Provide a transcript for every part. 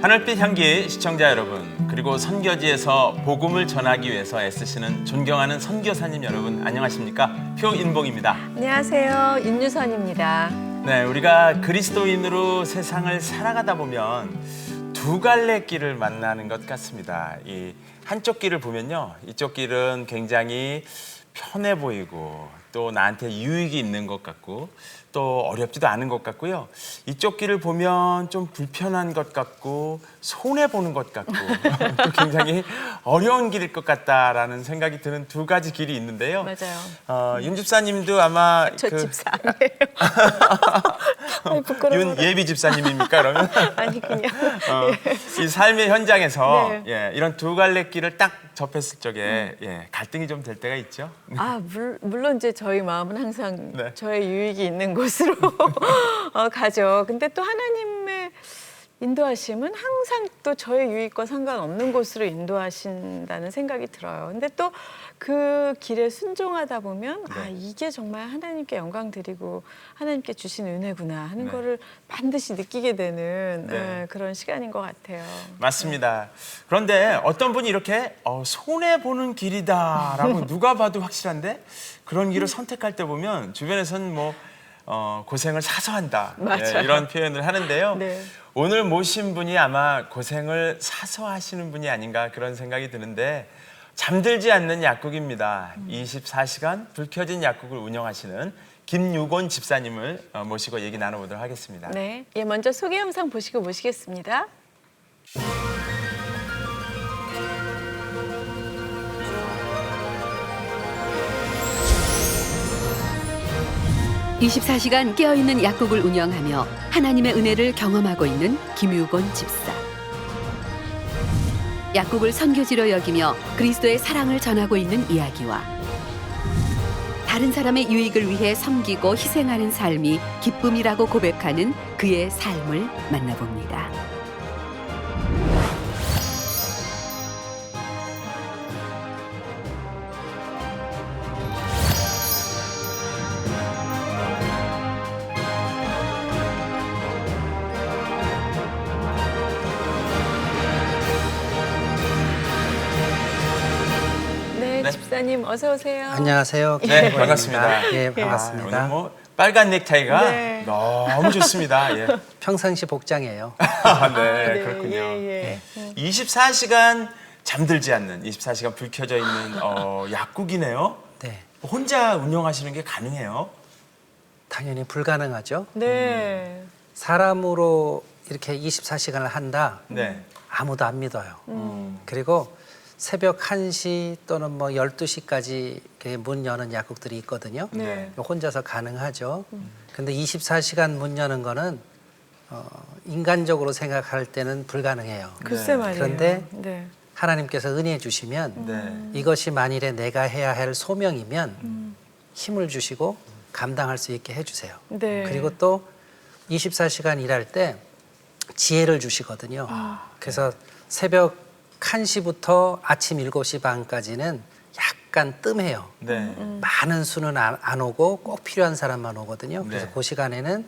하늘빛 향기 시청자 여러분, 그리고 선교지에서 복음을 전하기 위해서 애쓰시는 존경하는 선교사님 여러분, 안녕하십니까? 표인봉입니다. 안녕하세요. 윤유선입니다. 네, 우리가 그리스도인으로 세상을 살아가다 보면 두 갈래 길을 만나는 것 같습니다. 이 한쪽 길을 보면요, 이쪽 길은 굉장히 편해 보이고 또 나한테 유익이 있는 것 같고 또 어렵지도 않은 것 같고요. 이쪽 길을 보면 좀 불편한 것 같고 손해보는 것 같고 또 굉장히 어려운 길일 것 같다라는 생각이 드는 두 가지 길이 있는데요. 맞아요. 윤 집사님도 아마 저 집사 아니에요. 부끄러워. 윤 예비 집사님입니까 그러면? 아니군요. 이 삶의 현장에서 네. 이런 두 갈래 길을 딱 접했을 적에 갈등이 좀 될 때가 있죠. 물론 이제 저희 마음은 항상 네. 저의 유익이 있는 곳으로 가죠. 근데 또 하나님의 인도하심은 항상 또 저의 유익과 상관없는 곳으로 인도하신다는 생각이 들어요. 근데 또 그 길에 순종하다 보면 이게 정말 하나님께 영광 드리고 하나님께 주신 은혜구나 하는 거를 반드시 느끼게 되는 그런 시간인 것 같아요. 맞습니다. 그런데 어떤 분이 이렇게 손해보는 길이다라고 누가 봐도 확실한데 그런 길을 선택할 때 보면 주변에서는 뭐 고생을 사서 한다 이런 표현을 하는데요. 네. 오늘 모신 분이 아마 고생을 사서 하시는 분이 아닌가 그런 생각이 드는데 잠들지 않는 약국입니다. 24시간 불 켜진 약국을 운영하시는 김유곤 집사님을 모시고 얘기 나눠보도록 하겠습니다. 네, 먼저 소개 영상 보시고 모시겠습니다. 24시간 깨어있는 약국을 운영하며 하나님의 은혜를 경험하고 있는 김유곤 집사. 약국을 선교지로 여기며 그리스도의 사랑을 전하고 있는 이야기와 다른 사람의 유익을 위해 섬기고 희생하는 삶이 기쁨이라고 고백하는 그의 삶을 만나봅니다. 집사님 어서 오세요. 안녕하세요. 네, 반갑습니다. 예, 반갑습니다. 오늘 뭐 빨간 넥타이가 네. 너무 좋습니다. 예. 평상시 복장이에요. 네, 그렇군요. 예. 24시간 잠들지 않는 24시간 불 켜져 있는 약국이네요. 네, 혼자 운영하시는 게 가능해요? 당연히 불가능하죠. 네. 사람으로 이렇게 24시간을 한다? 네. 아무도 안 믿어요. 그리고 새벽 1시 또는 뭐 12시까지 문 여는 약국들이 있거든요. 네. 혼자서 가능하죠. 근데 24시간 문 여는 거는 인간적으로 생각할 때는 불가능해요. 글쎄 말이에요. 그런데 네. 하나님께서 은혜 주시면 네. 이것이 만일에 내가 해야 할 소명이면 힘을 주시고 감당할 수 있게 해주세요. 네. 그리고 또 24시간 일할 때 지혜를 주시거든요. 그래서 새벽 1시부터 아침 7시 반까지는 약간 뜸해요. 네. 많은 수는 안 오고 꼭 필요한 사람만 오거든요. 그래서 네. 그 시간에는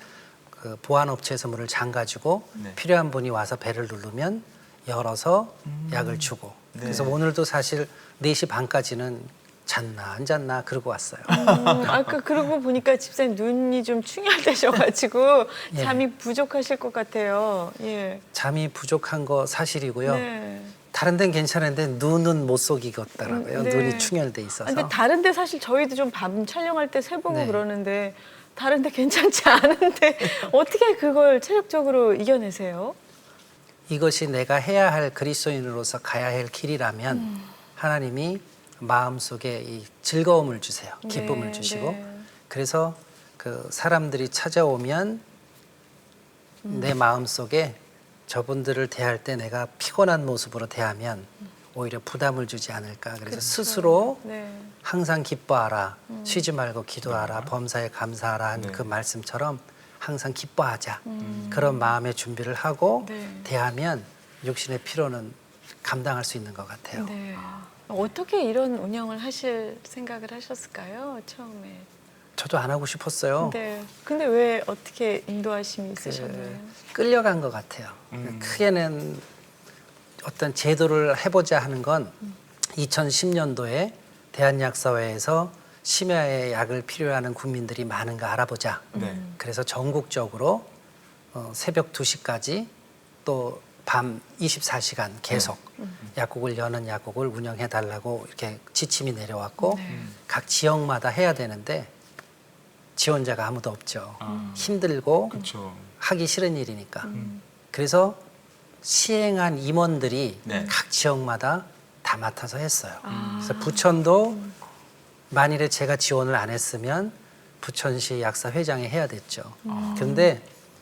그 보안업체에서 문을 잠가주고 네. 필요한 분이 와서 배를 누르면 열어서 약을 주고. 네. 그래서 오늘도 사실 4시 반까지는 잤나 안 잤나 그러고 왔어요. 아까 그러고 보니까 집사님 눈이 좀 충혈되셔가지고 예. 잠이 부족하실 것 같아요. 예. 잠이 부족한 거 사실이고요. 네. 다른 데는 괜찮은데 눈은 못 속이겠더라고요. 네. 눈이 충혈돼 있어서. 근데 다른데 사실 저희도 좀 밤 촬영할 때 새보고 네. 그러는데 다른데 괜찮지 않은데 어떻게 그걸 체력적으로 이겨내세요? 이것이 내가 해야 할 그리스도인으로서 가야 할 길이라면 하나님이 마음속에 이 즐거움을 주세요. 기쁨을 네, 주시고. 네. 그래서 그 사람들이 찾아오면 내 마음속에 저분들을 대할 때 내가 피곤한 모습으로 대하면 오히려 부담을 주지 않을까. 그래서 스스로 네. 항상 기뻐하라. 쉬지 말고 기도하라. 범사에 감사하라. 한 네. 그 말씀처럼 항상 기뻐하자. 그런 마음의 준비를 하고 네. 대하면 육신의 피로는 감당할 수 있는 것 같아요. 네. 어떻게 이런 운영을 하실 생각을 하셨을까요? 처음에. 저도 안 하고 싶었어요. 네. 근데 왜 어떻게 인도하심이 그 있으셨나요? 끌려간 것 같아요. 크게는 어떤 제도를 해보자 하는 건 2010년도에 대한약사회에서 심야에 약을 필요하는 국민들이 많은가 알아보자. 네. 그래서 전국적으로 새벽 2시까지 또 밤 24시간 계속 약국을 여는 약국을 운영해 달라고 이렇게 지침이 내려왔고 각 지역마다 해야 되는데 지원자가 아무도 없죠. 힘들고 그렇죠. 하기 싫은 일이니까. 그래서 시행한 임원들이 네. 각 지역마다 다 맡아서 했어요. 그래서 부천도 만일에 제가 지원을 안 했으면 부천시 약사 회장이 해야 됐죠. 근데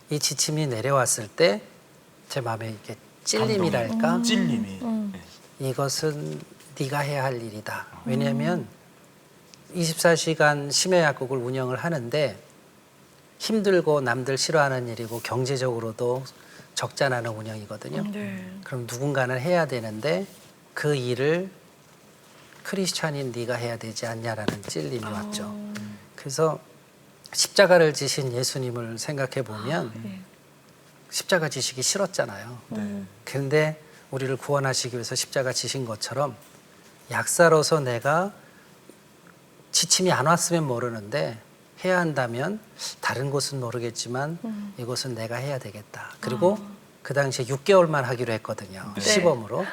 이 지침이 내려왔을 때 제 마음에 이게 찔림이랄까? 찔림이. 네. 이것은 네가 해야 할 일이다. 왜냐하면 24시간 심야 약국을 운영을 하는데 힘들고 남들 싫어하는 일이고 경제적으로도 적자나는 운영이거든요. 네. 그럼 누군가는 해야 되는데 그 일을 크리스찬인 네가 해야 되지 않냐라는 찔림이 왔죠. 그래서 십자가를 지신 예수님을 생각해 보면 네. 십자가 지시기 싫었잖아요. 네. 근데 우리를 구원하시기 위해서 십자가 지신 것처럼 약사로서 내가 지침이 안 왔으면 모르는데 해야 한다면 다른 곳은 모르겠지만 이곳은 내가 해야 되겠다. 그리고 그 당시에 6개월만 하기로 했거든요. 네. 시범으로.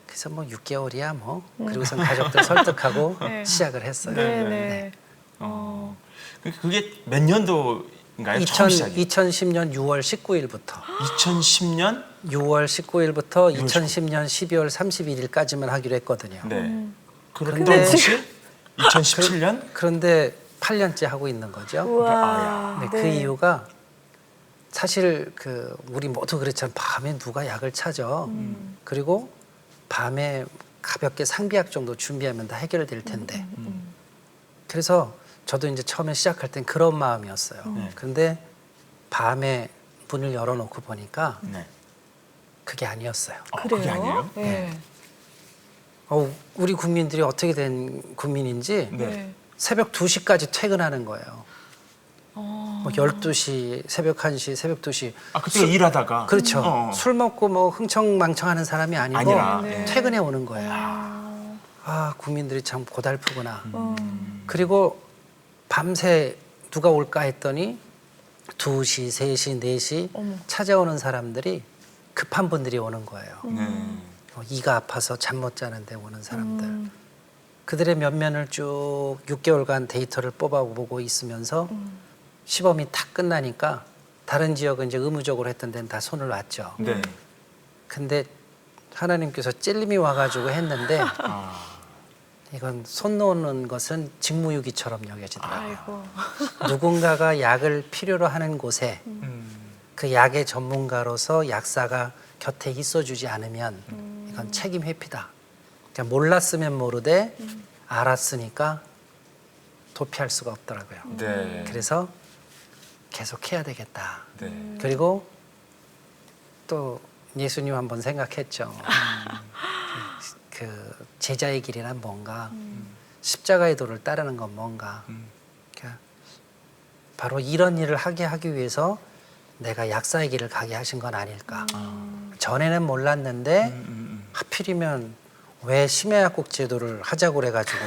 그래서 뭐 6개월이야 뭐. 그리고선 가족들 설득하고 네. 시작을 했어요. 네, 네. 네. 그게 몇 년도인가요? 처음 시작이? 2010년 6월 19일부터 2010년? 6월 19일부터 2010년 12월 31일까지만 하기로 했거든요. 네. 그런데 그런데 사실 2017년? 그런데 8년째 하고 있는 거죠. 우와. 네, 그 이유가 사실 그 우리 모두 그렇잖아요. 밤에 누가 약을 찾아. 그리고 밤에 가볍게 상비약 정도 준비하면 다 해결될 텐데. 그래서 저도 이제 처음에 시작할 땐 그런 마음이었어요. 그런데 밤에 문을 열어놓고 보니까 네. 그게 아니었어요. 그래요? 그게 아니에요? 네. 우리 국민들이 어떻게 된 국민인지 네. 새벽 2시까지 퇴근하는 거예요. 뭐 12시, 새벽 1시, 새벽 2시. 아, 그때 일하다가? 그렇죠. 술 먹고 뭐 흥청망청하는 사람이 아니고 아니라. 네. 퇴근해 오는 거예요. 아, 국민들이 참 고달프구나. 그리고 밤새 누가 올까 했더니 2시, 3시, 4시 어머. 찾아오는 사람들이 급한 분들이 오는 거예요. 네. 이가 아파서 잠 못 자는데 오는 사람들. 그들의 면면을 쭉 6개월간 데이터를 뽑아보고 있으면서 시범이 탁 끝나니까 다른 지역은 이제 의무적으로 했던 데는 다 손을 놨죠. 네. 근데 하나님께서 찔림이 와가지고 했는데 아, 이건 손 놓는 것은 직무유기처럼 여겨지더라고요. 아이고. 누군가가 약을 필요로 하는 곳에 그 약의 전문가로서 약사가 곁에 있어주지 않으면 이건 책임 회피다. 그러니까 몰랐으면 모르되 알았으니까 도피할 수가 없더라고요. 네. 그래서 계속 해야 되겠다. 네. 그리고 또 예수님 한번 생각했죠. 그 제자의 길이란 뭔가, 십자가의 도를 따르는 건 뭔가. 그러니까 바로 이런 일을 하기 위해서 내가 약사의 길을 가게 하신 건 아닐까. 전에는 몰랐는데 하필이면 왜 심야약국 제도를 하자고 그래가지고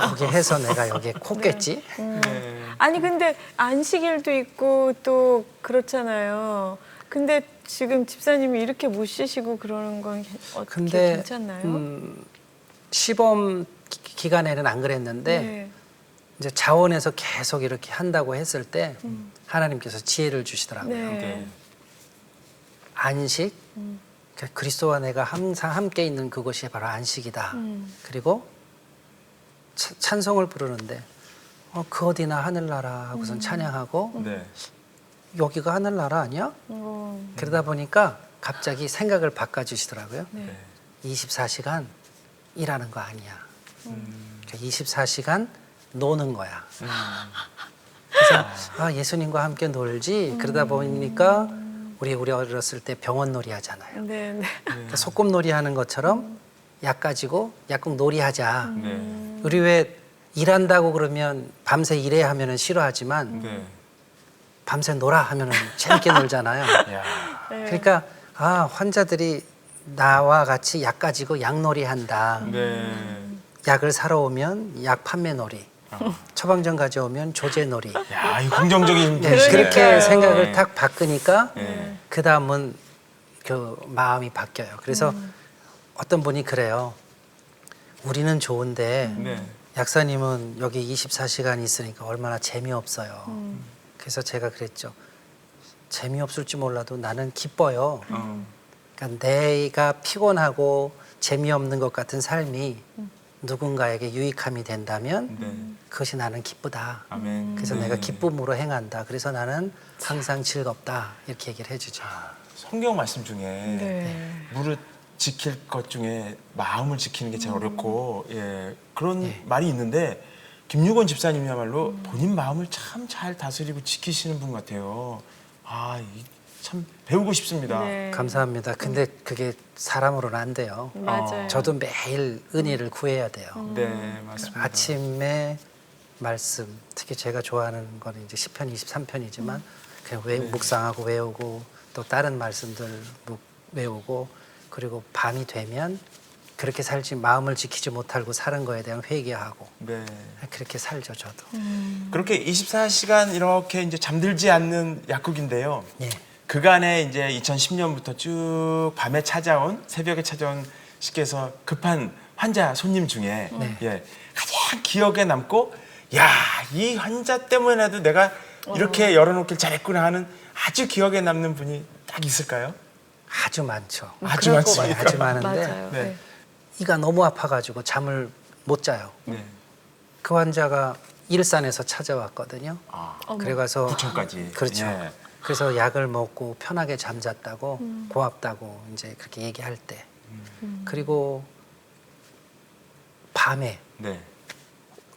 거기 해서 내가 여기에 콕겠지? 네. 아니 근데 안식일도 있고 또 그렇잖아요. 근데 지금 집사님이 이렇게 못 쉬시고 그러는 건 어떻게 근데 괜찮나요? 시범 기간에는 안 그랬는데 네. 이제 자원에서 계속 이렇게 한다고 했을 때 하나님께서 지혜를 주시더라고요. 네. 네. 안식, 그러니까 그리스도와 내가 항상 함께 있는 그것이 바로 안식이다. 그리고 찬송을 부르는데 그 어디나 하늘나라 하고선 찬양하고 네. 여기가 하늘나라 아니야? 그러다 보니까 갑자기 생각을 바꿔주시더라고요. 네. 24시간 일하는 거 아니야. 그러니까 24시간 노는 거야. 그래서 예수님과 함께 놀지. 그러다 보니까 우리 어렸을 때 병원놀이 하잖아요. 네, 네. 그러니까 소꿉놀이 하는 것처럼 약 가지고 약국 놀이 하자. 네. 우리 왜 일한다고 그러면 밤새 일해야 하면은 싫어하지만 네. 밤새 놀아 하면은 재밌게 놀잖아요. 야. 네. 그러니까 환자들이 나와 같이 약 가지고 약놀이 한다. 네. 약을 사러 오면 약 판매놀이. 처방전 가져오면 조제놀이. 야, 이 긍정적인 네, 분이시네. 그렇게 그러니까요. 생각을 네. 딱 바꾸니까 네. 그 다음은 그 마음이 바뀌어요. 그래서 어떤 분이 그래요. 우리는 좋은데 네. 약사님은 여기 24시간 있으니까 얼마나 재미없어요. 그래서 제가 그랬죠. 재미없을지 몰라도 나는 기뻐요. 그러니까 내가 피곤하고 재미없는 것 같은 삶이 누군가에게 유익함이 된다면 네. 그것이 나는 기쁘다. 아멘. 그래서 네. 내가 기쁨으로 행한다. 그래서 나는 항상 즐겁다. 이렇게 얘기를 해주죠. 성경 말씀 중에 네. 무릇 지킬 것 중에 마음을 지키는 게 제일 어렵고 그런 네. 말이 있는데 김유건 집사님이야말로 본인 마음을 참 잘 다스리고 지키시는 분 같아요. 참 배우고 싶습니다. 네. 감사합니다. 근데 그게 사람으로는 안 돼요. 맞아요. 저도 매일 은혜를 구해야 돼요. 네, 맞습니다. 아침에 말씀, 특히 제가 좋아하는 거는 이제 시편 23편이지만 그냥 묵상하고 외우고 또 다른 말씀들 외우고 그리고 밤이 되면 그렇게 살지 마음을 지키지 못하고 사는 거에 대한 회개하고 네. 그렇게 살죠 저도. 그렇게 24시간 이렇게 이제 잠들지 않는 약국인데요. 예. 그간에 이제 2010년부터 쭉 밤에 찾아온 새벽에 찾아온 식께서 급한 환자 손님 중에 가장 기억에 남고 이 환자 때문에라도 내가 이렇게 열어놓길 잘했구나 하는 아주 기억에 남는 분이 딱 있을까요? 아주 많죠. 아주 그럴 것 많습니까? 아주 많은데 맞아요. 네. 네. 이가 너무 아파가지고 잠을 못 자요. 네. 그 환자가 일산에서 찾아왔거든요. 어머. 그래가서 부천까지. 그렇죠. 예. 그래서 약을 먹고 편하게 잠잤다고 고맙다고 이제 그렇게 얘기할 때 그리고 밤에 네.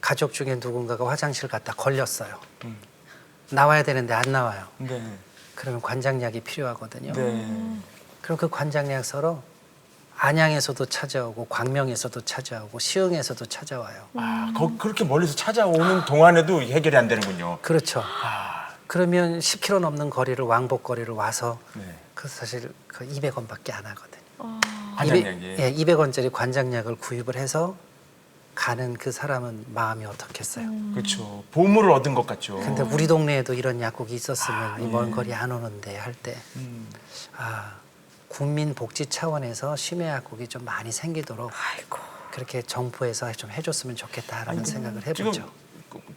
가족 중에 누군가가 화장실 갔다 걸렸어요. 나와야 되는데 안 나와요. 네. 그러면 관장약이 필요하거든요. 네. 그럼 그 관장약 서로 안양에서도 찾아오고 광명에서도 찾아오고 시흥에서도 찾아와요. 그렇게 멀리서 찾아오는 동안에도 해결이 안 되는군요. 그렇죠. 아, 그러면 10km 넘는 거리를 왕복거리를 와서 네. 그 사실 그 200원밖에 안 하거든요. 관장약이. 200원짜리 관장약을 구입을 해서 가는 그 사람은 마음이 어떻겠어요. 그렇죠. 보물을 얻은 것 같죠. 근데 우리 동네에도 이런 약국이 있었으면 이 먼 예. 거리 안 오는데 할 때 음. 국민 복지 차원에서 심야 약국이 좀 많이 생기도록 아이고. 그렇게 정부에서 좀 해줬으면 좋겠다라는 생각을 지금 해보죠.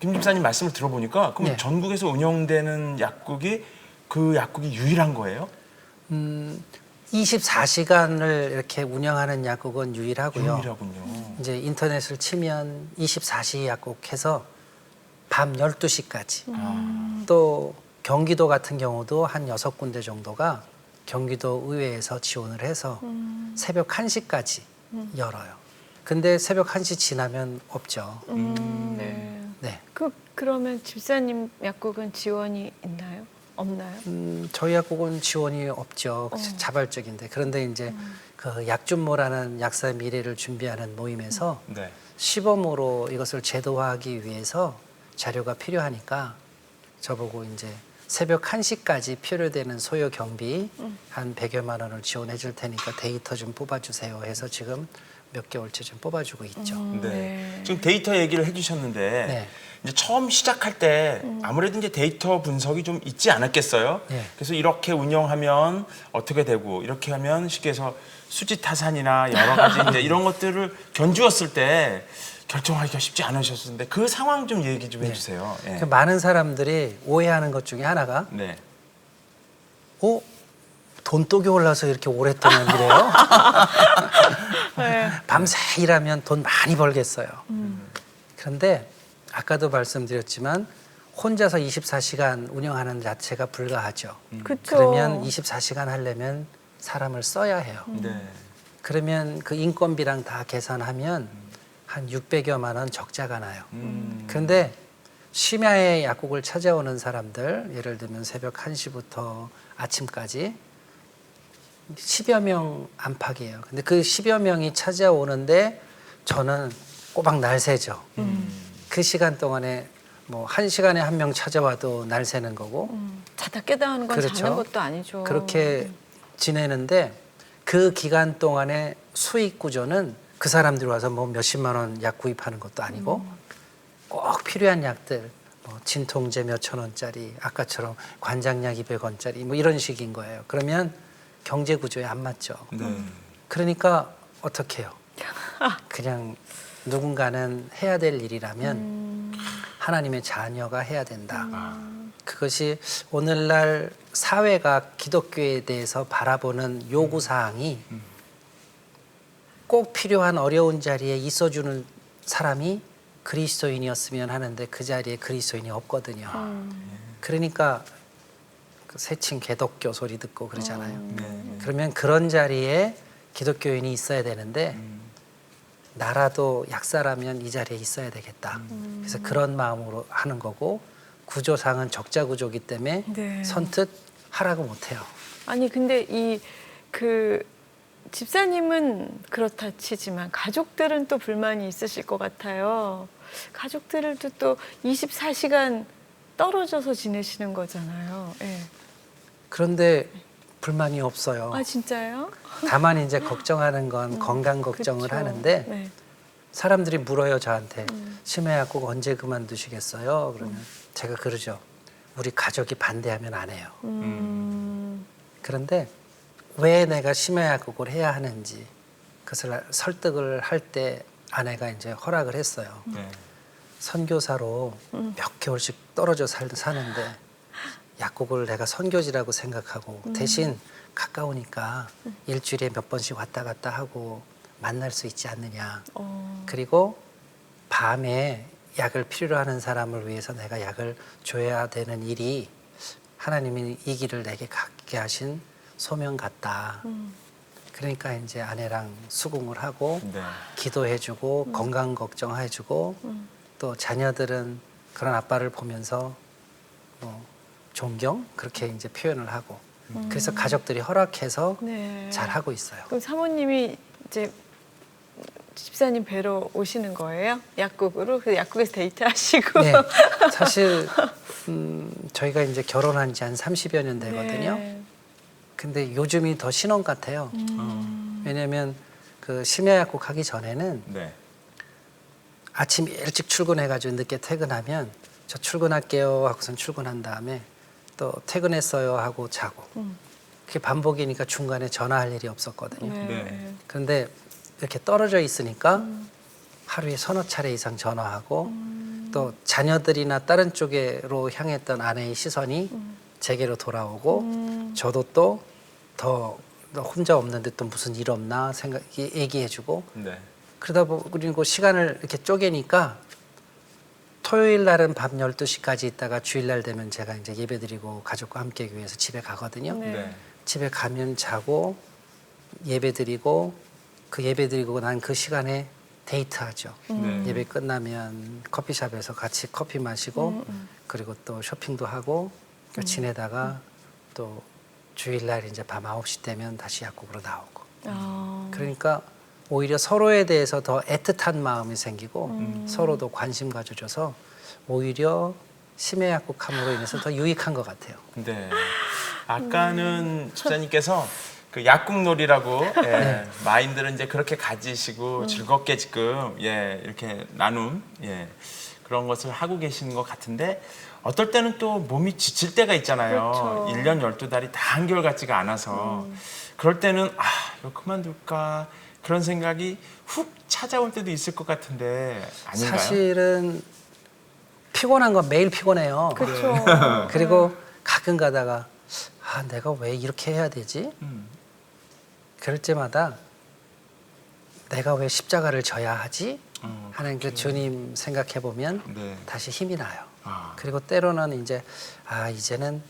김 집사님 말씀을 들어보니까 그럼 네. 전국에서 운영되는 약국이 그 약국이 유일한 거예요? 24시간을 이렇게 운영하는 약국은 유일하고요. 유일하군요. 이제 인터넷을 치면 24시 약국해서 밤 12시까지. 또 경기도 같은 경우도 한 6군데 정도가 경기도 의회에서 지원을 해서 새벽 1시까지 열어요. 근데 새벽 1시 지나면 없죠. 네. 네. 그러면 집사님 약국은 지원이 있나요? 없나요? 저희 약국은 지원이 없죠. 자발적인데. 그런데 이제 그 약준모라는 약사의 미래를 준비하는 모임에서 네. 시범으로 이것을 제도화하기 위해서 자료가 필요하니까 저보고 이제 새벽 1시까지 필요되는 소요 경비 한 100여만 원을 지원해 줄 테니까 데이터 좀 뽑아주세요 해서 지금 몇 개월째 좀 뽑아주고 있죠. 네. 지금 데이터 얘기를 해주셨는데 네. 이제 처음 시작할 때 아무래도 이제 데이터 분석이 좀 있지 않았겠어요? 네. 그래서 이렇게 운영하면 어떻게 되고 이렇게 하면 쉽게 해서 수지 타산이나 여러 가지 이제 이런 것들을 견주었을 때 결정하기가 쉽지 않으셨는데 그 상황 좀 얘기 좀 해주세요. 예. 그 많은 사람들이 오해하는 것 중에 하나가 네. 돈독이 올라서 이렇게 오랫동안 일해요? 네. 밤새 일하면 돈 많이 벌겠어요. 그런데 아까도 말씀드렸지만 혼자서 24시간 운영하는 자체가 불가하죠. 그쵸. 그러면 24시간 하려면 사람을 써야 해요. 네. 그러면 그 인건비랑 다 계산하면 한 600여만 원 적자가 나요. 그런데 심야에 약국을 찾아오는 사람들, 예를 들면 새벽 1시부터 아침까지 10여 명 안팎이에요. 근데 그 10여 명이 찾아오는데 저는 꼬박 날 새죠. 그 그 시간 동안에 뭐 1시간에 한 명 찾아와도 날 새는 거고 자다 깨다하는 건 그렇죠. 자는 것도 아니죠. 그렇게 지내는데 그 기간 동안의 수익 구조는 그 사람들이 와서 뭐 몇십만 원 약 구입하는 것도 아니고 꼭 필요한 약들 뭐 진통제 몇천 원짜리 아까처럼 관장약 200원짜리 뭐 이런 식인 거예요. 그러면 경제 구조에 안 맞죠. 네. 그러니까 어떻게 해요? 그냥 누군가는 해야 될 일이라면 하나님의 자녀가 해야 된다. 그것이 오늘날 사회가 기독교에 대해서 바라보는 요구사항이 꼭 필요한 어려운 자리에 있어주는 사람이 그리스도인이었으면 하는데 그 자리에 그리스도인이 없거든요. 그러니까 그 새칭 개독교 소리 듣고 그러잖아요. 그러면 그런 자리에 기독교인이 있어야 되는데 나라도 약사라면 이 자리에 있어야 되겠다. 그래서 그런 마음으로 하는 거고 구조상은 적자 구조기 때문에 네. 선뜻 하라고 못해요. 아니 근데 이 그 집사님은 그렇다 치지만 가족들은 또 불만이 있으실 것 같아요. 가족들도 또 24시간 떨어져서 지내시는 거잖아요. 예. 그런데 불만이 없어요. 아 진짜요? 다만 이제 걱정하는 건 건강 걱정을 그쵸. 하는데 네. 사람들이 물어요 저한테 심해약 꼭 언제 그만두시겠어요? 그러면 제가 그러죠. 우리 가족이 반대하면 안 해요. 그런데 왜 내가 심야약국을 해야 하는지 그것을 설득을 할 때 아내가 이제 허락을 했어요. 네. 선교사로 몇 개월씩 떨어져 사는데 약국을 내가 선교지라고 생각하고 대신 가까우니까 일주일에 몇 번씩 왔다 갔다 하고 만날 수 있지 않느냐. 그리고 밤에 약을 필요로 하는 사람을 위해서 내가 약을 줘야 되는 일이 하나님이 이 길을 내게 갖게 하신 소명 같다. 그러니까 이제 아내랑 수긍을 하고 네. 기도해주고 건강 걱정해주고 또 자녀들은 그런 아빠를 보면서 뭐 존경 그렇게 이제 표현을 하고 그래서 가족들이 허락해서 네. 잘 하고 있어요. 그럼 사모님이 이제 집사님 뵈러 오시는 거예요? 약국으로? 그 약국에서 데이트하시고. 네, 사실 저희가 이제 결혼한 지 한 30여 년 되거든요. 네. 근데 요즘이 더 신혼 같아요. 왜냐하면 그 심야약국 하기 전에는 네. 아침 일찍 출근해가지고 늦게 퇴근하면 저 출근할게요 하고선 출근한 다음에 또 퇴근했어요 하고 자고 그게 반복이니까 중간에 전화할 일이 없었거든요. 네. 그런데 이렇게 떨어져 있으니까 하루에 서너 차례 이상 전화하고 또 자녀들이나 다른 쪽으로 향했던 아내의 시선이 제게로 돌아오고 저도 또 더 혼자 없는데 또 무슨 일 없나 생각 얘기해주고 네. 그러다 보고 시간을 이렇게 쪼개니까 토요일 날은 밤 12시까지 있다가 주일날 되면 제가 이제 예배드리고 가족과 함께 하기 위해서 집에 가거든요. 네. 네. 집에 가면 자고 예배드리고 그 예배드리고 난 그 시간에 데이트하죠. 네. 예배 끝나면 커피숍에서 같이 커피 마시고 그리고 또 쇼핑도 하고 지내다가 또 주일날 이제 밤 9시 되면 다시 약국으로 나오고 아. 그러니까 오히려 서로에 대해서 더 애틋한 마음이 생기고 서로도 관심 가져줘서 오히려 심야약국함으로 인해서 더 유익한 것 같아요. 네. 아까는 집사님께서 그 약국놀이라고 예, 마인드를 이제 그렇게 가지시고 즐겁게 지금 예, 이렇게 나눔 예, 그런 것을 하고 계시는 것 같은데 어떨 때는 또 몸이 지칠 때가 있잖아요. 그렇죠. 1년 12달이 다 한결같지가 않아서 그럴 때는 아, 이거 그만둘까 그런 생각이 훅 찾아올 때도 있을 것 같은데 아닌가요? 사실은 피곤한 건 매일 피곤해요. 그렇죠. 그리고 가끔 가다가 아, 내가 왜 이렇게 해야 되지? 그럴 때마다 내가 왜 십자가를 져야 하지? 하는 그 주님 생각해 보면 네. 다시 힘이 나요. 아. 그리고 때로는 이제 아 이제는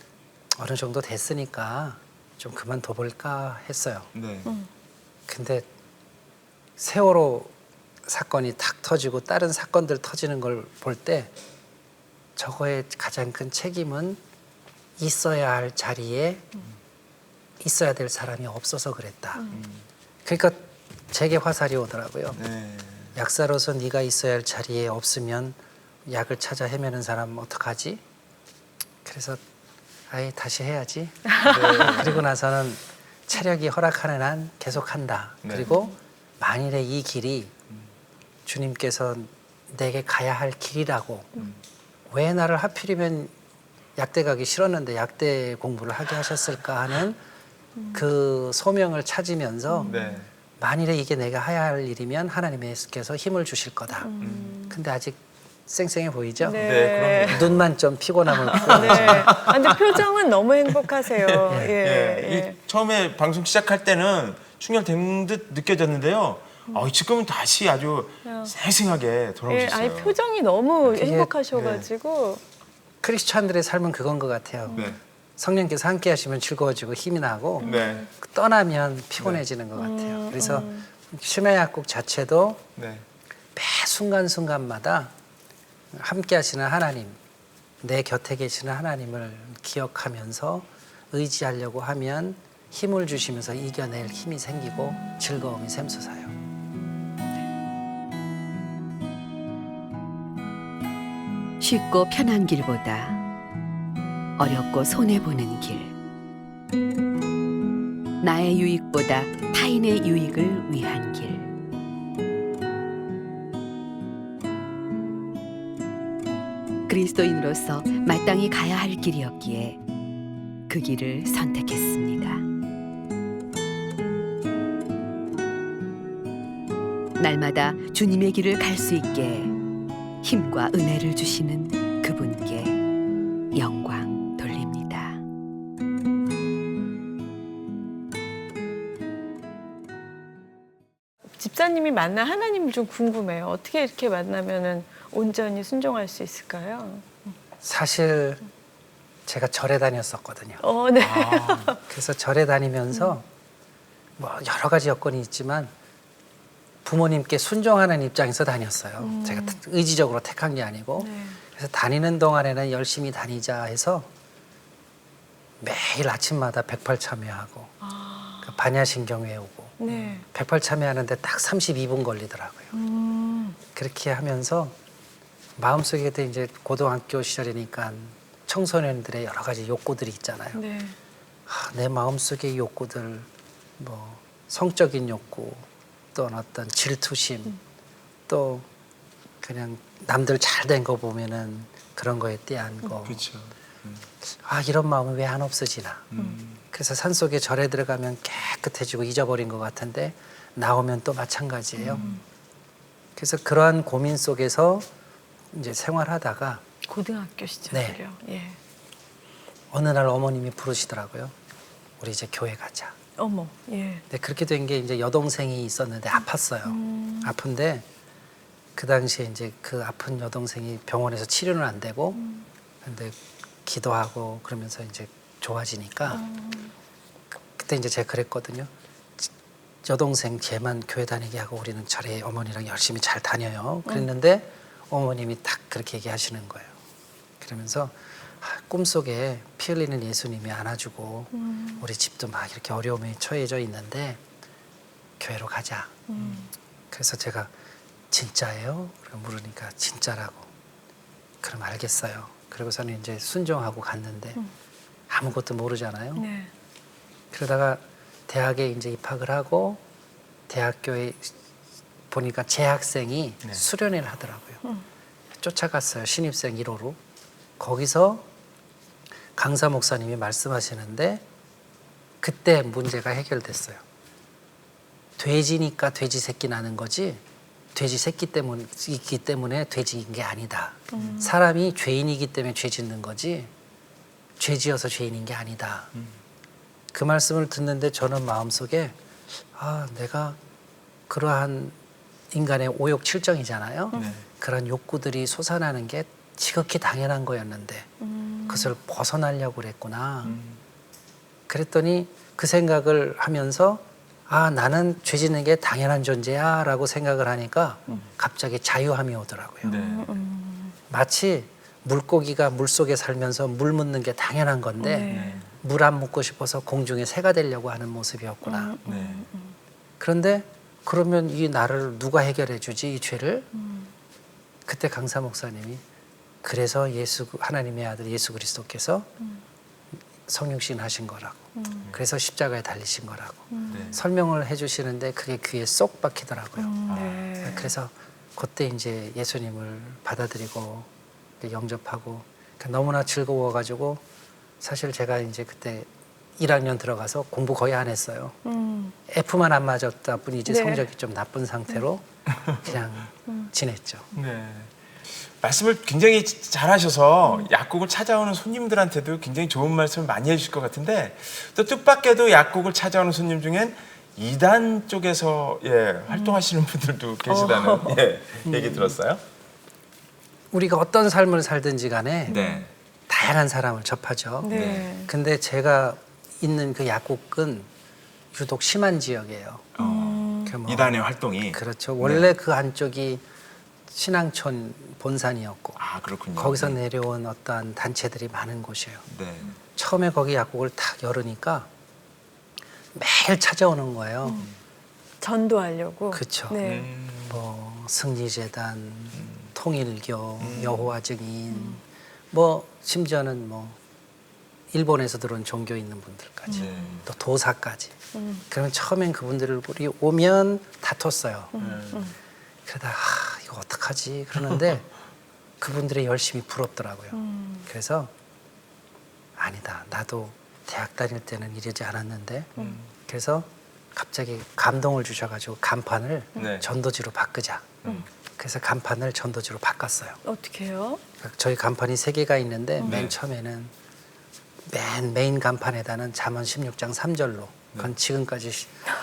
어느 정도 됐으니까 좀 그만둬볼까 했어요. 네. 근데 세월호 사건이 탁 터지고 다른 사건들 터지는 걸 볼 때 저거의 가장 큰 책임은 있어야 할 자리에 있어야 될 사람이 없어서 그랬다. 그러니까 제게 화살이 오더라고요. 네. 약사로서 네가 있어야 할 자리에 없으면 약을 찾아 헤매는 사람 어떡하지? 그래서 아예 다시 해야지. 그리고 나서는 체력이 허락하는 한 계속한다. 네. 그리고 만일에 이 길이 주님께서 내게 가야 할 길이라고 왜 나를 하필이면 약대 가기 싫었는데 약대 공부를 하게 하셨을까 하는 그 소명을 찾으면서 네. 만일에 이게 내가 해야 할 일이면 하나님께서 힘을 주실 거다. 근데 아직 쌩쌩해 보이죠? 네, 그럼요. 눈만 좀 피곤함을 네. 표현하죠. 아, 근데 표정은 너무 행복하세요. 예. 예, 예. 이 처음에 방송 시작할 때는 충혈된 듯 느껴졌는데요. 지금은 다시 아주 생생하게 예, 돌아오셨어요. 아니 표정이 너무 그게- 행복하셔가지고 크리스찬들의 삶은 그건 것 같아요. 네. 성령께서 함께 하시면 즐거워지고 힘이 나고 네. 떠나면 피곤해지는 것 같아요. 그래서 심야 약국 자체도 네. 매 순간순간마다 함께 하시는 하나님, 내 곁에 계시는 하나님을 기억하면서 의지하려고 하면 힘을 주시면서 이겨낼 힘이 생기고 즐거움이 샘솟아요. 쉽고 편한 길보다 어렵고 손해보는 길. 나의 유익보다 타인의 유익을 위한 길. 그리스도인으로서 마땅히 가야 할 길이었기에 그 길을 선택했습니다. 날마다 주님의 길을 갈 수 있게 힘과 은혜를 주시는 그분께 영광 돌립니다. 집사님이 만난 하나님 좀 궁금해요. 어떻게 이렇게 만나면은 온전히 순종할 수 있을까요? 사실 제가 절에 다녔었거든요. 네. 그래서 절에 다니면서 뭐 여러 가지 여건이 있지만 부모님께 순종하는 입장에서 다녔어요. 제가 의지적으로 택한 게 아니고. 네. 그래서 다니는 동안에는 열심히 다니자 해서 매일 아침마다 108참여하고 그 반야신경 외우고 네. 108참여하는데 딱 32분 걸리더라고요. 그렇게 하면서 마음속에도 이제 고등학교 시절이니까 청소년들의 여러 가지 욕구들이 있잖아요. 네. 내 마음속의 욕구들, 뭐 성적인 욕구, 또 어떤 질투심, 또 그냥 남들 잘 된 거 보면은 그런 거에 대한 거. 그렇죠. 이런 마음이 왜 안 없어지나. 그래서 산속에 절에 들어가면 깨끗해지고 잊어버린 것 같은데 나오면 또 마찬가지예요. 그래서 그러한 고민 속에서 이제 생활하다가 고등학교 시절이요. 예. 어느 날 어머님이 부르시더라고요. 우리 이제 교회 가자. 어머. 예. 근데 그렇게 된 게 이제 여동생이 있었는데 아팠어요. 아픈데 그 당시에 이제 그 아픈 여동생이 병원에서 치료는 안 되고 근데 기도하고 그러면서 이제 좋아지니까 그때 이제 제가 그랬거든요. 여동생 쟤만 교회 다니게 하고 우리는 절에 어머니랑 열심히 잘 다녀요. 그랬는데 어머님이 딱 그렇게 얘기하시는 거예요. 그러면서 꿈속에 피 흘리는 예수님이 안아주고 우리 집도 막 이렇게 어려움에 처해져 있는데 교회로 가자. 그래서 제가 진짜예요? 물으니까 진짜라고. 그럼 알겠어요. 그리고서는 이제 순종하고 갔는데 아무것도 모르잖아요. 네. 그러다가 대학에 이제 입학을 하고 대학교에 보니까 재학생이 네. 수련회를 하더라고요. 쫓아갔어요. 신입생 1호로. 거기서 강사 목사님이 말씀하시는데 그때 문제가 해결됐어요. 돼지니까 돼지 새끼 나는 거지 돼지 새끼 있기 때문에 돼지인 게 아니다. 사람이 죄인이기 때문에 죄 짓는 거지 죄 지어서 죄인인 게 아니다. 그 말씀을 듣는데 저는 마음속에 내가 그러한 인간의 오욕 칠정이잖아요. 네. 그런 욕구들이 솟아나는 게 지극히 당연한 거였는데 그것을 벗어나려고 그랬구나. 그랬더니 그 생각을 하면서 나는 죄 짓는 게 당연한 존재야 라고 생각을 하니까 갑자기 자유함이 오더라고요. 네. 마치 물고기가 물속에 살면서 물 묻는 게 당연한 건데 네. 물 안 묻고 싶어서 공중에 새가 되려고 하는 모습이었구나. 그때 강사 목사님이 그래서 하나님의 아들 예수 그리스도께서 성육신 하신 거라고. 그래서 십자가에 달리신 거라고. 네. 설명을 해주시는데 그게 귀에 쏙 박히더라고요. 네. 그래서 그때 이제 예수님을 받아들이고 영접하고 너무나 즐거워가지고 사실 제가 이제 그때 1학년 들어가서 공부 거의 안 했어요. F만 안 맞았다 뿐이지 네. 성적이 좀 나쁜 상태로 그냥 지냈죠. 네. 말씀을 굉장히 잘하셔서 약국을 찾아오는 손님들한테도 굉장히 좋은 말씀을 많이 해주실 것 같은데 또 뜻밖에도 약국을 찾아오는 손님 중엔 이단 쪽에서 활동하시는 분들도 계시다는 얘기 들었어요. 우리가 어떤 삶을 살든지 간에 네. 다양한 사람을 접하죠. 네. 근데 제가 있는 그 약국은 유독 심한 지역이에요. 그 뭐- 이단의 활동이. 그렇죠. 원래 그 안쪽이 신앙촌 본산이었고 아, 그렇군요. 거기서 내려온 어떠한 단체들이 많은 곳이에요. 네. 처음에 거기 약국을 탁 열으니까 매일 찾아오는 거예요. 전도하려고. 그쵸. 네. 뭐 승리재단, 통일교, 여호와 증인, 뭐 심지어는 뭐 일본에서 들어온 종교 있는 분들까지, 네. 또 도사까지. 그러면 처음엔 그분들을 오면 다퉜어요. 그러다 이거 어떡하지? 그러는데 그분들의 열심이 부럽더라고요. 그래서 아니다. 나도 대학 다닐 때는 이러지 않았는데 그래서 갑자기 감동을 주셔가지고 간판을 네. 전도지로 바꾸자. 그래서 간판을 전도지로 바꿨어요. 어떻게 해요? 저희 간판이 3개가 있는데 네. 맨 처음에는 맨 메인 간판에다는 잠언 16장 3절로 그건 지금까지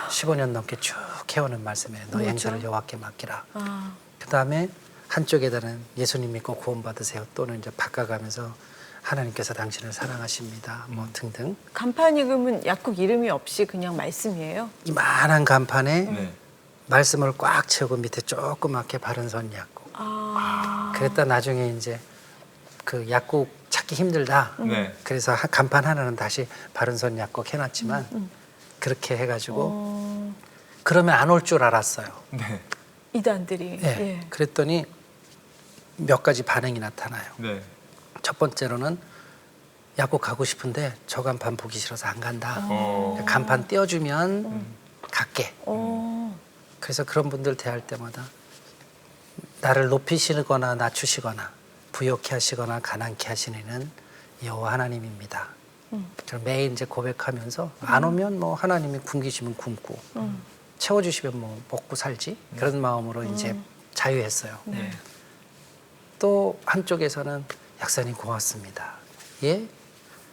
15년 넘게 쭉 해오는 말씀이에요. 너의 뭐죠? 행실을 여호와께 맡기라. 아, 그 다음에 한쪽에다는 예수님 믿고 구원받으세요. 또는 이제 바꿔가면서 하나님께서 당신을 사랑하십니다. 뭐 등등. 간판이 그러면 약국 이름이 없이 그냥 말씀이에요? 이만한 간판에 네. 말씀을 꽉 채우고 밑에 조그맣게 바른선 약국. 아, 그랬다 나중에 이제 그 약국 찾기 힘들다. 네. 그래서 간판 하나는 다시 바른선 약국 해놨지만 그렇게 해가지고 그러면 안 올 줄 알았어요. 네. 이단들이. 예. 예. 그랬더니 몇 가지 반응이 나타나요. 네. 첫 번째로는 약국 가고 싶은데 저 간판 보기 싫어서 안 간다. 어. 간판 띄워주면 갈게. 어, 그래서 그런 분들 대할 때마다 나를 높이시거나 낮추시거나 부욕케 하시거나 가난케 하시는 이는 여호와 하나님입니다. 그럼 매일 이제 고백하면서 안 오면 뭐 하나님이 굶기시면 굶고 채워주시면 뭐 먹고 살지 그런 마음으로 이제 자유했어요. 네. 또 한쪽에서는 약사님 고맙습니다. 예?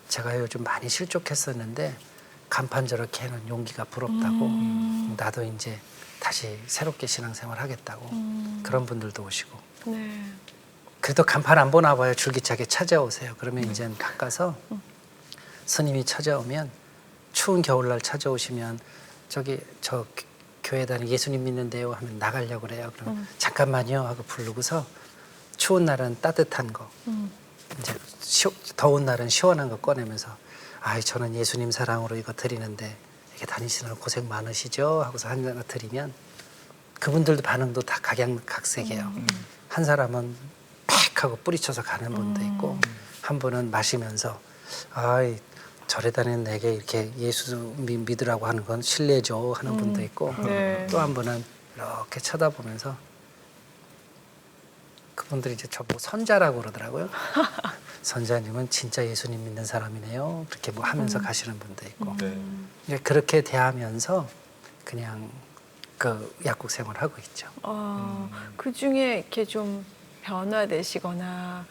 제가 요즘 많이 실족했었는데 간판 저렇게 해놓은 용기가 부럽다고 나도 이제 다시 새롭게 신앙생활 하겠다고 그런 분들도 오시고 네. 그래도 간판 안 보나 봐요. 줄기차게 찾아오세요. 그러면 이제는 바꿔서 스님이 찾아오면 추운 겨울날 찾아오시면 저기 저 교회 다니 예수님 믿는데요 하면 나가려고 그래요. 그러면 잠깐만요 하고 부르고서 추운 날은 따뜻한 거 이제 더운 날은 시원한 거 꺼내면서 아이 저는 예수님 사랑으로 이거 드리는데 이렇게 다니시느라 고생 많으시죠 하고서 한 잔 드리면 그분들도 반응도 다 각양각색이에요. 한 사람은 팩 하고 뿌리쳐서 가는 분도 있고 한 분은 마시면서 아이 절에 다니는 내게 이렇게 예수 믿으라고 하는 건 실례죠 하는 분도 있고 네. 또 한 분은 이렇게 쳐다보면서 그분들이 이제 저보고 선자라고 그러더라고요. 선자님은 진짜 예수님 믿는 사람이네요. 그렇게 뭐 하면서 가시는 분도 있고 네. 이제 그렇게 대하면서 그냥 그 약국 생활하고 있죠. 그 중에 이렇게 좀 변화되시거나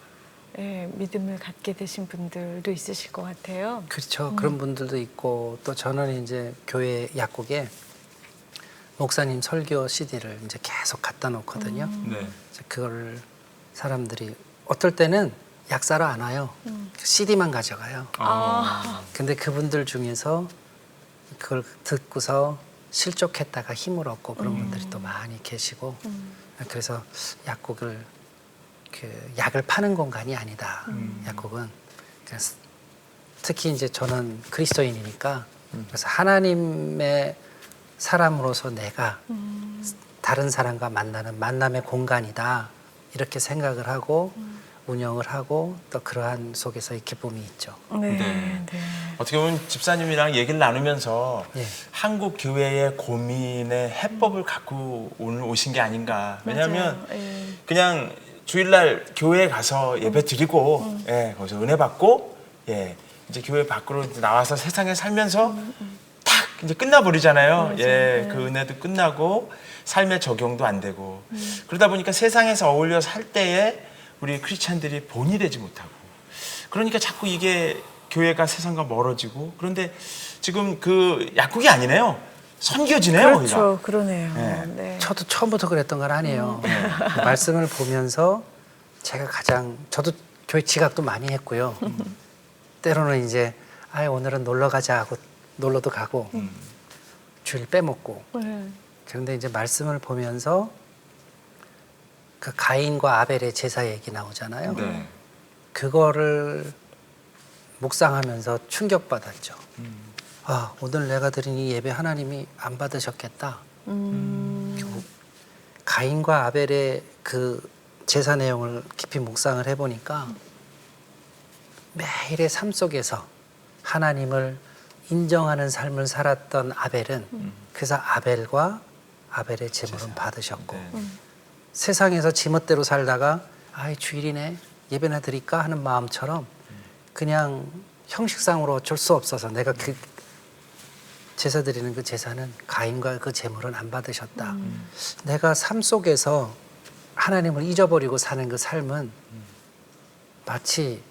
예, 믿음을 갖게 되신 분들도 있으실 것 같아요. 그렇죠. 그런 분들도 있고 또 저는 이제 교회 약국에 목사님 설교 CD를 이제 계속 갖다 놓거든요. 네. 이제 그걸 사람들이 어떨 때는 약사로 안 와요. CD만 가져가요. 근데 그분들 중에서 그걸 듣고서 실족했다가 힘을 얻고 그런 분들이 또 많이 계시고 그래서 약국을 그 약을 파는 공간이 아니다. 약국은 그래서 특히 이제 저는 그리스도인이니까 그래서 하나님의 사람으로서 내가 다른 사람과 만나는 만남의 공간이다. 이렇게 생각을 하고 운영을 하고 또 그러한 속에서의 기쁨이 있죠. 네. 네. 네. 어떻게 보면 집사님이랑 얘기를 나누면서 예. 한국 교회의 고민의 해법을 갖고 오늘 오신 게 아닌가. 왜냐하면 맞아요. 예. 그냥 주일날 교회에 가서 예배 드리고 예, 거기서 은혜 받고 예, 이제 교회 밖으로 나와서 세상에 살면서 탁 이제 끝나버리잖아요. 맞아요. 예, 네. 그 은혜도 끝나고 삶의 적용도 안 되고 그러다 보니까 세상에서 어울려 살 때에 우리 크리스찬들이 본이 되지 못하고 그러니까 자꾸 이게 교회가 세상과 멀어지고 그런데 지금 그 약국이 아니네요. 선교지네요. 그렇죠. 거기가. 그러네요. 네. 네. 저도 처음부터 그랬던 건 아니에요. 말씀을 보면서 제가 저도 교회 지각도 많이 했고요. 때로는 이제 오늘은 놀러 가자 하고 놀러도 가고 주일 빼먹고 네. 그런데 이제 말씀을 보면서 그 가인과 아벨의 제사 얘기 나오잖아요. 네. 그거를 묵상하면서 충격받았죠. 오늘 내가 드린 이 예배 하나님이 안 받으셨겠다. 가인과 아벨의 그 제사 내용을 깊이 묵상을 해보니까 매일의 삶 속에서 하나님을 인정하는 삶을 살았던 아벨은 그래서 아벨과 아벨의 제물은 받으셨고 네. 세상에서 지멋대로 살다가 주일이네 예배나 드릴까 하는 마음처럼 그냥 형식상으로 어쩔 수 없어서 내가 그 제사 드리는 그 제사는 가인과 그 제물은 안 받으셨다. 내가 삶 속에서 하나님을 잊어버리고 사는 그 삶은 마치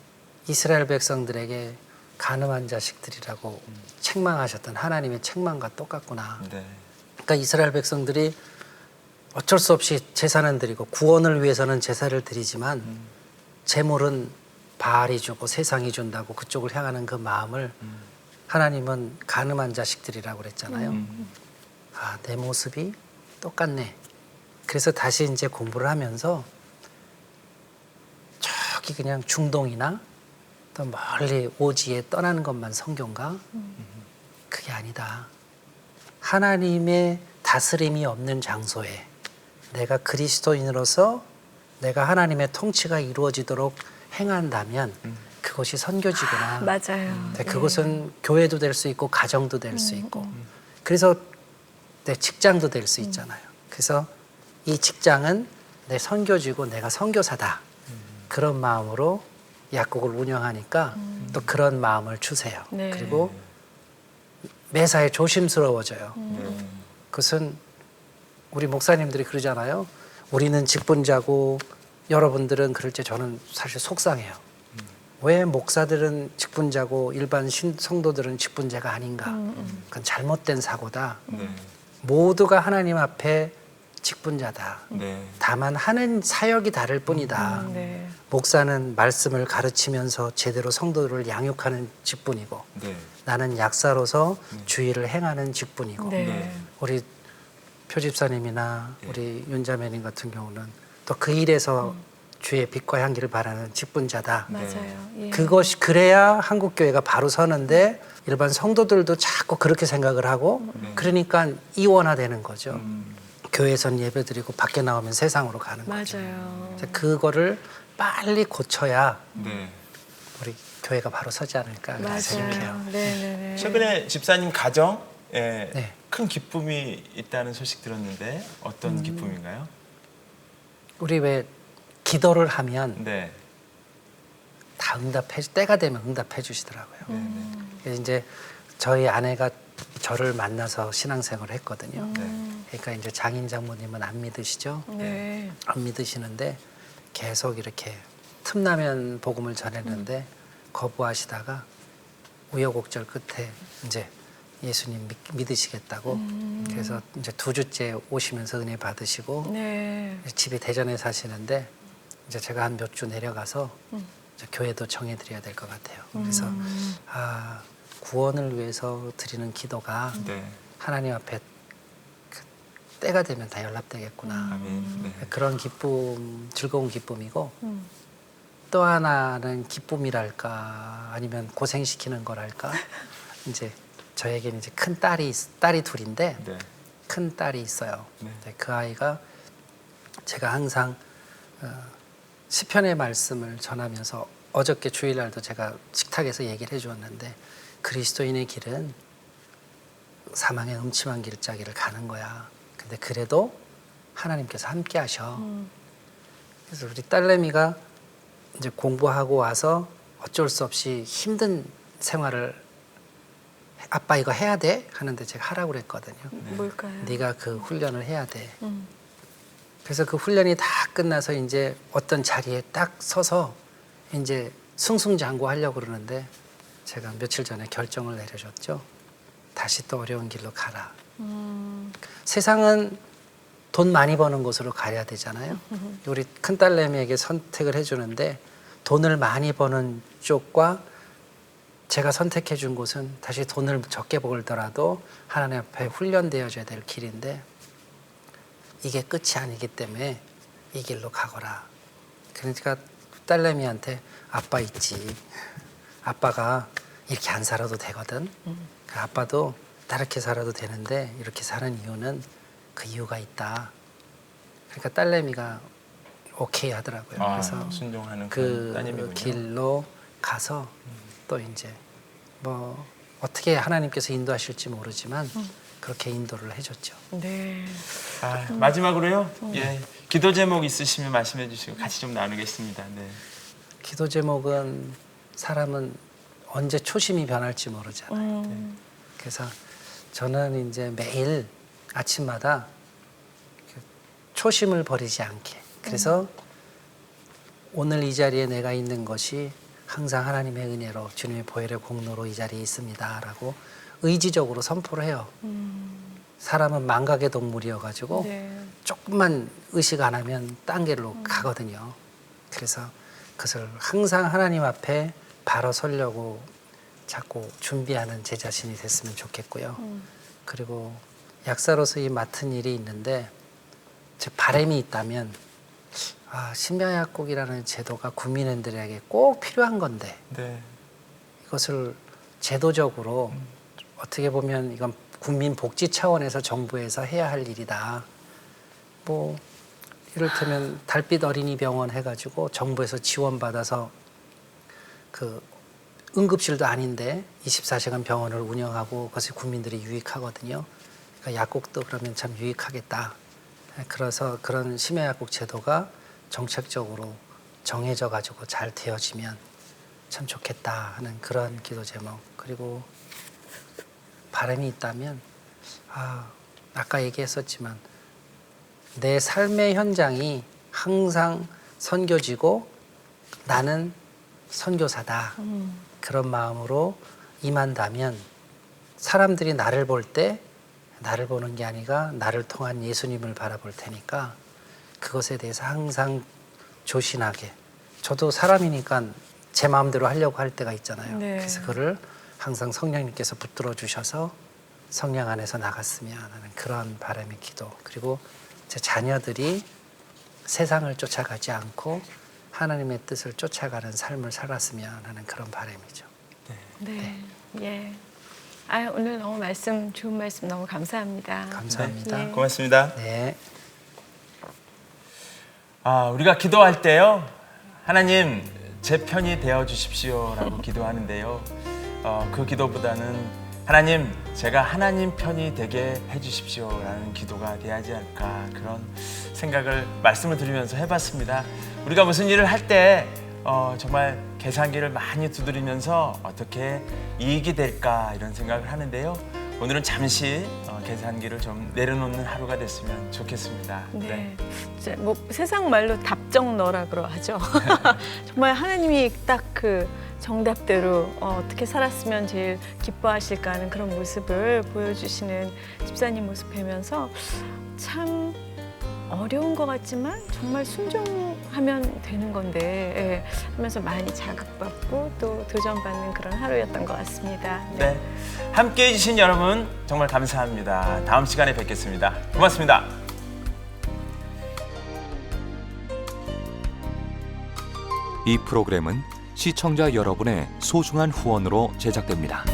이스라엘 백성들에게 간음한 자식들이라고 책망하셨던 하나님의 책망과 똑같구나. 네. 그러니까 이스라엘 백성들이 어쩔 수 없이 제사는 드리고 구원을 위해서는 제사를 드리지만 제물은 바알이 주고 세상이 준다고 그쪽을 향하는 그 마음을 하나님은 간음한 자식들이라고 그랬잖아요. 내 모습이 똑같네. 그래서 다시 이제 공부를 하면서 저기 그냥 중동이나 또 멀리 오지에 떠나는 것만 성경가? 그게 아니다. 하나님의 다스림이 없는 장소에 내가 그리스도인으로서 내가 하나님의 통치가 이루어지도록 행한다면 그것이 선교지구나. 맞아요. 네, 그것은 교회도 될 수 있고 가정도 될 수 있고 그래서 내 직장도 될 수 있잖아요. 그래서 이 직장은 내 선교지고 내가 선교사다. 그런 마음으로 약국을 운영하니까 또 그런 마음을 주세요. 네. 그리고 매사에 조심스러워져요. 그것은 우리 목사님들이 그러잖아요. 우리는 직분자고 여러분들은 그럴 때 저는 사실 속상해요. 왜 목사들은 직분자고 일반 성도들은 직분자가 아닌가? 그건 잘못된 사고다. 네. 모두가 하나님 앞에 직분자다. 네. 다만 하는 사역이 다를 뿐이다. 네. 목사는 말씀을 가르치면서 제대로 성도들을 양육하는 직분이고 네. 나는 약사로서 주의를 행하는 직분이고 네. 네. 우리 표집사님이나 우리 윤자매님 같은 경우는 또 그 일에서 주의 빛과 향기를 바라는 직분자다. 맞아요. 예. 그것이 그래야 한국 교회가 바로 서는데 일반 성도들도 자꾸 그렇게 생각을 하고 그러니까 이원화되는 거죠. 교회에선 예배드리고 밖에 나오면 세상으로 가는 거죠. 맞아요. 그래서 그거를 빨리 고쳐야 네. 우리 교회가 바로 서지 않을까 그렇게 생각해요. 맞아요. 네네네. 최근에 집사님 가정에 네. 큰 기쁨이 있다는 소식 들었는데 어떤 기쁨인가요? 우리 왜 기도를 하면 네. 다 때가 되면 응답해 주시더라고요. 그래서 이제 저희 아내가 저를 만나서 신앙생활을 했거든요. 그러니까 이제 장인 장모님은 안 믿으시죠? 네. 안 믿으시는데 계속 이렇게 틈나면 복음을 전했는데 거부하시다가 우여곡절 끝에 이제 예수님 믿으시겠다고 그래서 이제 2주째 오시면서 은혜 받으시고 네. 집이 대전에 사시는데 이제 제가 한 몇 주 내려가서 이제 교회도 정해드려야 될 것 같아요. 그래서 구원을 위해서 드리는 기도가 네. 하나님 앞에 그 때가 되면 다 연락되겠구나. 아멘. 네. 그런 기쁨, 즐거운 기쁨이고 또 하나는 기쁨이랄까 아니면 고생시키는 거랄까 이제 저에게는 이제 큰 딸이 둘인데 네. 큰 딸이 있어요. 네. 그 아이가 제가 항상 시편의 말씀을 전하면서 어저께 주일날도 제가 식탁에서 얘기를 해주었는데 그리스도인의 길은 사망의 음침한 길자기를 가는 거야. 근데 그래도 하나님께서 함께 하셔. 그래서 우리 딸내미가 이제 공부하고 와서 어쩔 수 없이 힘든 생활을 아빠 이거 해야 돼? 하는데 제가 하라고 그랬거든요. 뭘까요? 네가 그 훈련을 해야 돼. 그래서 그 훈련이 다 끝나서 이제 어떤 자리에 딱 서서 이제 승승장구 하려고 그러는데 제가 며칠 전에 결정을 내려줬죠. 다시 또 어려운 길로 가라. 세상은 돈 많이 버는 곳으로 가야 되잖아요. 우리 큰딸내미에게 선택을 해주는데 돈을 많이 버는 쪽과 제가 선택해 준 곳은 다시 돈을 적게 벌더라도 하나님 앞에 훈련되어져야 될 길인데 이게 끝이 아니기 때문에 이 길로 가거라. 그러니까 딸내미한테 아빠 있지. 아빠가 이렇게 안 살아도 되거든. 아빠도 다르게 살아도 되는데 이렇게 사는 이유는 그 이유가 있다. 그러니까 딸내미가 오케이 하더라고요. 그래서 순종하는 그 따님이군요. 길로 가서 또 이제 뭐 어떻게 하나님께서 인도하실지 모르지만 그렇게 인도를 해줬죠. 네. 마지막으로요. 예, 기도 제목 있으시면 말씀해 주시고 같이 좀 나누겠습니다. 네. 기도 제목은 사람은 언제 초심이 변할지 모르잖아요. 그래서 저는 이제 매일 아침마다 초심을 버리지 않게. 그래서 오늘 이 자리에 내가 있는 것이 항상 하나님의 은혜로 주님의 보혈의 공로로 이 자리에 있습니다라고 의지적으로 선포를 해요. 사람은 망각의 동물이어가지고 네. 조금만 의식 안 하면 딴 길로 가거든요. 그래서 그것을 항상 하나님 앞에 바로 서려고 자꾸 준비하는 제 자신이 됐으면 좋겠고요. 그리고 약사로서 이 맡은 일이 있는데 제 바람이 있다면 신명약국이라는 제도가 국민들에게 꼭 필요한 건데 네. 이것을 제도적으로 어떻게 보면 이건 국민 복지 차원에서 정부에서 해야 할 일이다. 뭐 이를테면 달빛 어린이 병원 해가지고 정부에서 지원받아서 그 응급실도 아닌데 24시간 병원을 운영하고 그것이 국민들이 유익하거든요. 그러니까 약국도 그러면 참 유익하겠다. 그래서 그런 심야약국 제도가 정책적으로 정해져 가지고 잘 되어지면 참 좋겠다 하는 그런 기도 제목. 그리고 바람이 있다면 아까 얘기했었지만 내 삶의 현장이 항상 선교지고 나는 선교사다. 그런 마음으로 임한다면 사람들이 나를 볼 때 나를 보는 게 아니라 나를 통한 예수님을 바라볼 테니까 그것에 대해서 항상 조신하게. 저도 사람이니까 제 마음대로 하려고 할 때가 있잖아요. 네. 그래서 그를 항상 성령님께서 붙들어 주셔서 성령 안에서 나갔으면 하는 그런 바람의 기도. 그리고 제 자녀들이 세상을 쫓아가지 않고 하나님의 뜻을 쫓아가는 삶을 살았으면 하는 그런 바람이죠. 네. 예. 오늘 너무 좋은 말씀 너무 감사합니다. 감사합니다. 예. 고맙습니다. 네. 우리가 기도할 때요, 하나님 제 편이 되어 주십시오라고 기도하는데요. 그 기도보다는 하나님 제가 하나님 편이 되게 해주십시오라는 기도가 돼야 하지 않을까 그런 생각을 말씀을 드리면서 해봤습니다. 우리가 무슨 일을 할 때 정말 계산기를 많이 두드리면서 어떻게 이익이 될까 이런 생각을 하는데요. 오늘은 잠시 계산기를 좀 내려놓는 하루가 됐으면 좋겠습니다. 네. 이제 뭐 세상 말로 답정너라 그러하죠. 정말 하나님이 딱 그 정답대로 어떻게 살았으면 제일 기뻐하실까 하는 그런 모습을 보여주시는 집사님 모습 뵈면서 참 어려운 것 같지만 정말 순종하면 되는 건데 하면서 많이 자극받고 또 도전받는 그런 하루였던 것 같습니다. 네, 함께해 주신 여러분 정말 감사합니다. 다음 시간에 뵙겠습니다. 고맙습니다. 이 프로그램은 시청자 여러분의 소중한 후원으로 제작됩니다.